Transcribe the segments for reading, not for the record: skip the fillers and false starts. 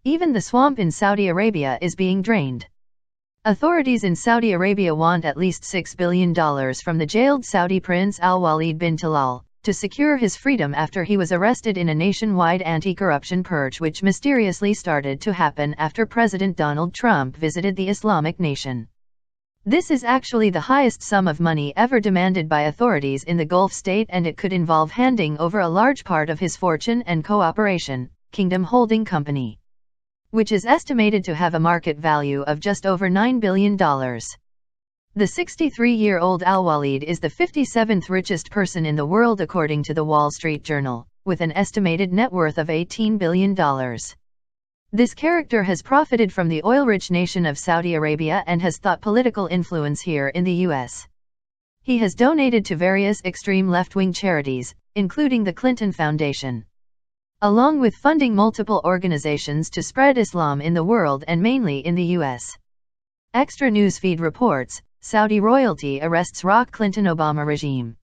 Even the swamp in Saudi Arabia is being drained. Authorities in Saudi Arabia want at least $6 billion from the jailed Saudi prince Al-Walid bin Talal to secure his freedom after he was arrested in a nationwide anti-corruption purge which mysteriously started to happen after President Donald Trump visited the Islamic nation. This is actually the highest sum of money ever demanded by authorities in the Gulf state, and it could involve handing over a large part of his fortune and Cooperation Kingdom Holding Company, which is estimated to have a market value of just over $9 billion. The 63-year-old Al-Walid is the 57th richest person in the world according to the Wall Street Journal, with an estimated net worth of $18 billion. This character has profited from the oil-rich nation of Saudi Arabia and has thought political influence here in the U.S. He has donated to various extreme left-wing charities, including the Clinton Foundation, along with funding multiple organizations to spread Islam in the world and mainly in the U.S. Extra Newsfeed reports, Saudi royalty arrests rock Clinton-Obama regime.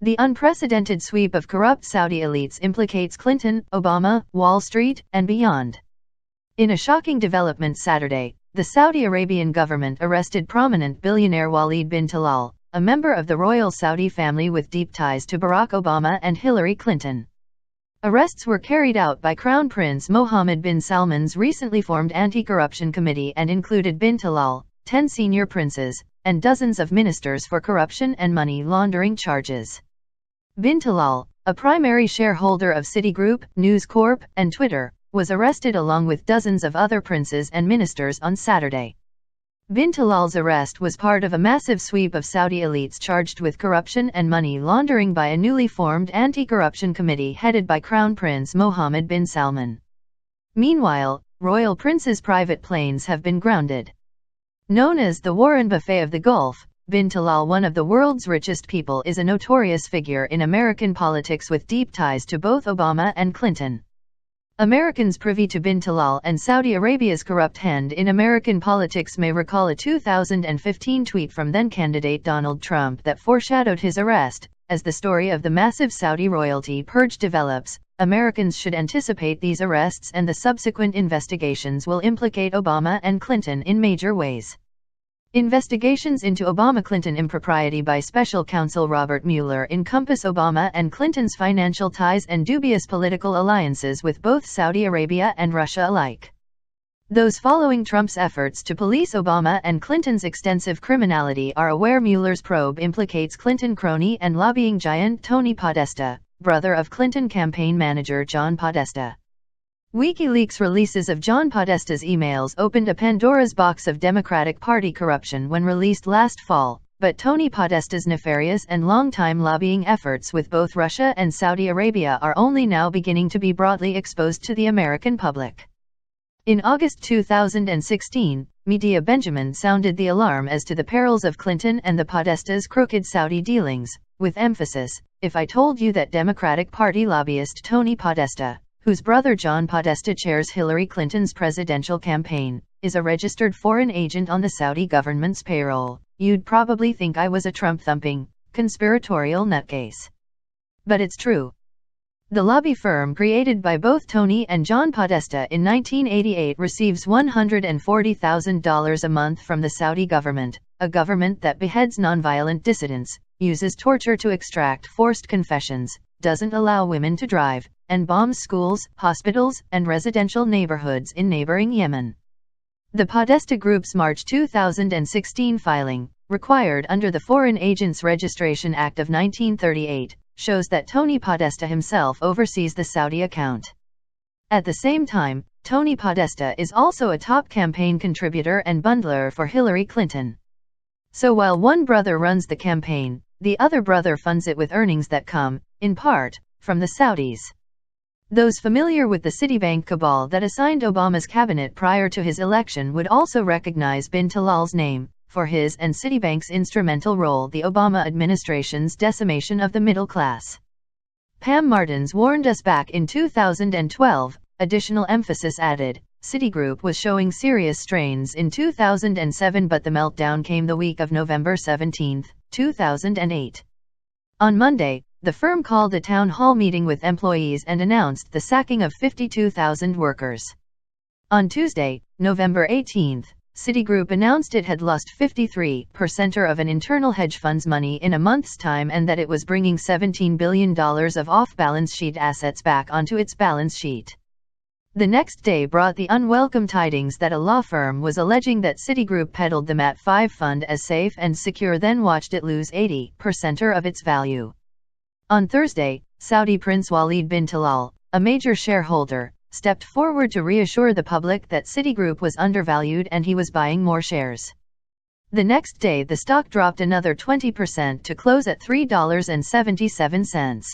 The unprecedented sweep of corrupt Saudi elites implicates Clinton, Obama, Wall Street, and beyond. In a shocking development Saturday, the Saudi Arabian government arrested prominent billionaire Walid bin Talal, a member of the royal Saudi family with deep ties to Barack Obama and Hillary Clinton. Arrests were carried out by Crown Prince Mohammed bin Salman's recently formed anti-corruption committee and included bin Talal, 10 senior princes, and dozens of ministers for corruption and money laundering charges. Bin Talal, a primary shareholder of Citigroup, News Corp, and Twitter, was arrested along with dozens of other princes and ministers on Saturday. Bin Talal's arrest was part of a massive sweep of Saudi elites charged with corruption and money laundering by a newly formed anti-corruption committee headed by Crown Prince Mohammed bin Salman. Meanwhile, royal princes' private planes have been grounded. Known as the Warren Buffet of the Gulf, bin Talal, one of the world's richest people, is a notorious figure in American politics with deep ties to both Obama and Clinton. Americans privy to bin Talal and Saudi Arabia's corrupt hand in American politics may recall a 2015 tweet from then-candidate Donald Trump that foreshadowed his arrest. As the story of the massive Saudi royalty purge develops, Americans should anticipate these arrests, and the subsequent investigations will implicate Obama and Clinton in major ways. Investigations into Obama-Clinton impropriety by special counsel Robert Mueller encompass Obama and Clinton's financial ties and dubious political alliances with both Saudi Arabia and Russia alike. Those following Trump's efforts to police Obama and Clinton's extensive criminality are aware Mueller's probe implicates Clinton crony and lobbying giant Tony Podesta, brother of Clinton campaign manager John Podesta. WikiLeaks releases of John Podesta's emails opened a Pandora's box of Democratic Party corruption when released last fall, but Tony Podesta's nefarious and long-time lobbying efforts with both Russia and Saudi Arabia are only now beginning to be broadly exposed to the American public. In August 2016, Media Benjamin sounded the alarm as to the perils of Clinton and the Podesta's crooked Saudi dealings, with emphasis, "If I told you that Democratic Party lobbyist Tony Podesta, whose brother John Podesta chairs Hillary Clinton's presidential campaign, is a registered foreign agent on the Saudi government's payroll, you'd probably think I was a Trump-thumping, conspiratorial nutcase." But it's true. The lobby firm created by both Tony and John Podesta in 1988 receives $140,000 a month from the Saudi government, a government that beheads nonviolent dissidents, uses torture to extract forced confessions, doesn't allow women to drive, and bombs schools, hospitals, and residential neighborhoods in neighboring Yemen. The Podesta Group's March 2016 filing, required under the Foreign Agents Registration Act of 1938, shows that Tony Podesta himself oversees the Saudi account. At the same time, Tony Podesta is also a top campaign contributor and bundler for Hillary Clinton. So while one brother runs the campaign, the other brother funds it with earnings that come, in part, from the Saudis. Those familiar with the Citibank cabal that assigned Obama's cabinet prior to his election would also recognize bin Talal's name, for his and Citibank's instrumental role in the Obama administration's decimation of the middle class. Pam Martins warned us back in 2012, additional emphasis added. Citigroup was showing serious strains in 2007, but the meltdown came the week of November 17, 2008. On Monday, the firm called a town hall meeting with employees and announced the sacking of 52,000 workers. On Tuesday, November 18, Citigroup announced it had lost 53% of an internal hedge fund's money in a month's time and that it was bringing $17 billion of off-balance sheet assets back onto its balance sheet. The next day brought the unwelcome tidings that a law firm was alleging that Citigroup peddled the MAT 5 fund as safe and secure, then watched it lose 80% of its value. On Thursday, Saudi Prince Walid bin Talal, a major shareholder, stepped forward to reassure the public that Citigroup was undervalued and he was buying more shares. The next day the stock dropped another 20% to close at $3.77.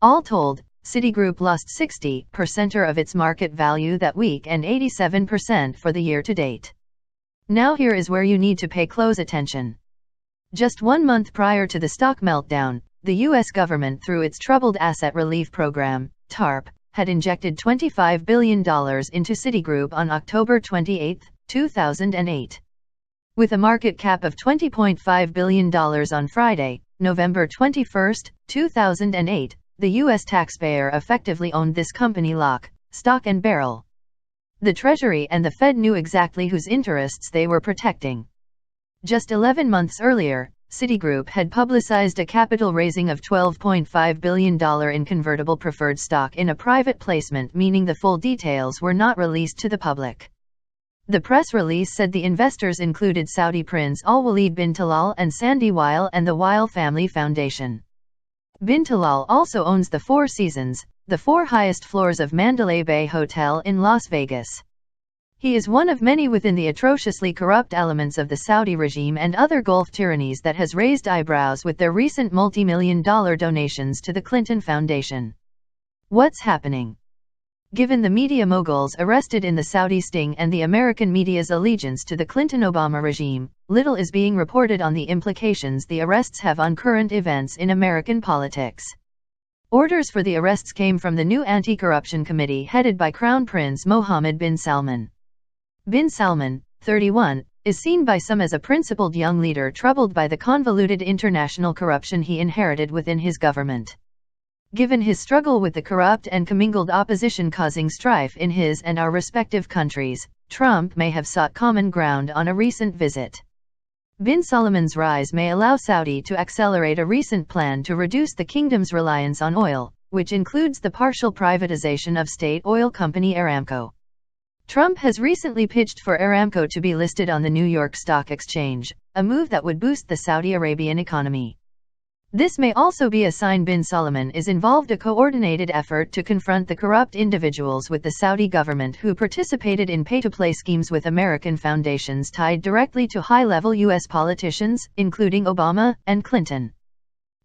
All told, Citigroup lost 60% of its market value that week and 87% for the year to date. Now here is where you need to pay close attention. Just 1 month prior to the stock meltdown, the U.S. government, through its Troubled Asset Relief Program, TARP, had injected $25 billion into Citigroup on October 28, 2008. With a market cap of $20.5 billion on Friday, November 21, 2008, the U.S. taxpayer effectively owned this company lock, stock and barrel. The Treasury and the Fed knew exactly whose interests they were protecting. Just 11 months earlier, Citigroup had publicized a capital raising of $12.5 billion in convertible preferred stock in a private placement, meaning the full details were not released to the public. The press release said the investors included Saudi Prince Al Walid bin Talal and Sandy Weil and the Weil Family Foundation. Bin Talal also owns the Four Seasons, the 4 highest floors of Mandalay Bay Hotel in Las Vegas. He is one of many within the atrociously corrupt elements of the Saudi regime and other Gulf tyrannies that has raised eyebrows with their recent multi-million-dollar donations to the Clinton Foundation. What's happening? Given the media moguls arrested in the Saudi sting and the American media's allegiance to the Clinton-Obama regime, little is being reported on the implications the arrests have on current events in American politics. Orders for the arrests came from the new Anti-Corruption Committee headed by Crown Prince Mohammed bin Salman. Bin Salman, 31, is seen by some as a principled young leader troubled by the convoluted international corruption he inherited within his government. Given his struggle with the corrupt and commingled opposition causing strife in his and our respective countries, Trump may have sought common ground on a recent visit. Bin Salman's rise may allow Saudi to accelerate a recent plan to reduce the kingdom's reliance on oil, which includes the partial privatization of state oil company Aramco. Trump has recently pitched for Aramco to be listed on the New York Stock Exchange, a move that would boost the Saudi Arabian economy. This may also be a sign bin Salman is involved in a coordinated effort to confront the corrupt individuals with the Saudi government who participated in pay-to-play schemes with American foundations tied directly to high-level U.S. politicians, including Obama and Clinton.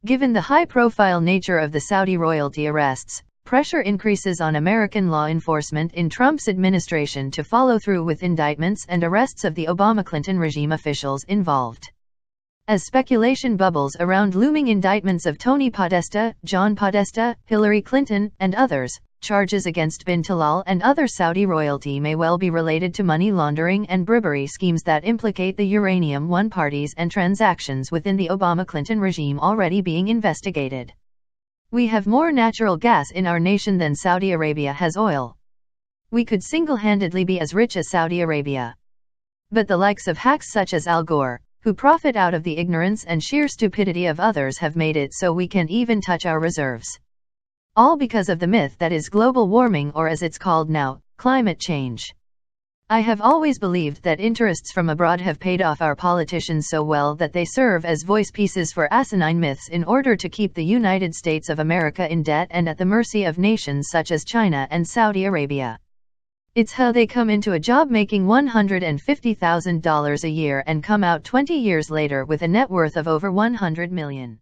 Given the high-profile nature of the Saudi royalty arrests, pressure increases on American law enforcement in Trump's administration to follow through with indictments and arrests of the Obama-Clinton regime officials involved. As speculation bubbles around looming indictments of Tony Podesta, John Podesta, Hillary Clinton, and others, charges against bin Talal and other Saudi royalty may well be related to money laundering and bribery schemes that implicate the Uranium One parties and transactions within the Obama-Clinton regime already being investigated. We have more natural gas in our nation than Saudi Arabia has oil. We could single-handedly be as rich as Saudi Arabia. But the likes of hacks such as Al Gore, who profit out of the ignorance and sheer stupidity of others, have made it so we can't even touch our reserves. All because of the myth that is global warming, or as it's called now, climate change. I have always believed that interests from abroad have paid off our politicians so well that they serve as voice pieces for asinine myths in order to keep the United States of America in debt and at the mercy of nations such as China and Saudi Arabia. It's how they come into a job making $150,000 a year and come out 20 years later with a net worth of over $100 million.